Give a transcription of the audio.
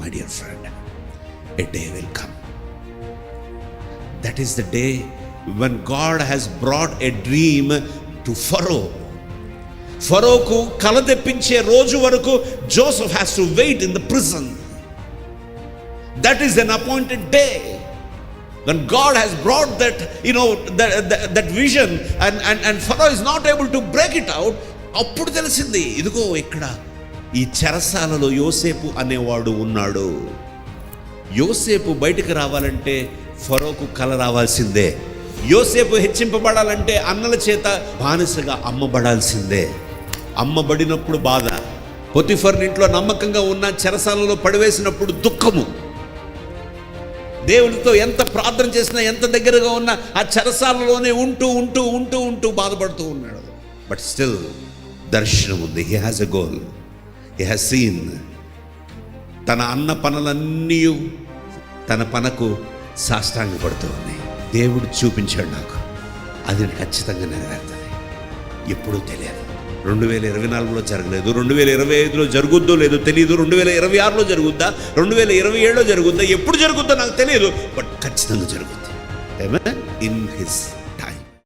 my dear friend, a day will come. That is the day when God has brought a dream to Pharaoh. ఫరోకు కల తెప్పించే రోజు వరకు Joseph has to wait in the prison. That is an appointed day when God has brought that, that vision, and Pharaoh is not able to break it out. అప్పుడు తెలిసింది, ఇదిగో ఇక్కడ ఈ చెరసాలలో యోసేపు అనేవాడు ఉన్నాడు. యోసేపు బయటకు రావాలంటే ఫరోకు కల రావాల్సిందే. యోసేపు హెచ్చింపబడాలంటే అన్నల చేత బానిసగా అమ్మబడాల్సిందే. అమ్మబడినప్పుడు బాధ, పొతిఫర్ ఇంట్లో నమ్మకంగా ఉన్న చెరసాలలో పడివేసినప్పుడు దుఃఖము. దేవునితో ఎంత ప్రార్థన చేసినా, ఎంత దగ్గరగా ఉన్నా ఆ చెరసాలలోనే ఉంటూ ఉంటూ ఉంటూ ఉంటూ బాధపడుతూ ఉన్నాడు. బట్ స్టిల్ దర్శనం ఉంది. He has a goal. He has seen. తన అన్న పనులన్నీ తన పనకు సాష్టాంగపడుతూ ఉన్నాయి. దేవుడు చూపించాడు నాకు, అది ఖచ్చితంగా నెరవేరుతుంది. ఎప్పుడూ తెలియదు. 2024లో జరగలేదు, 2025లో జరుగుద్దో లేదో తెలియదు, 2026లో జరుగుద్దా, 2027లో జరుగుద్దా, ఎప్పుడు జరుగుద్దో నాకు తెలియదు, బట్ ఖచ్చితంగా జరుగుద్ది. ఆమేన్. In his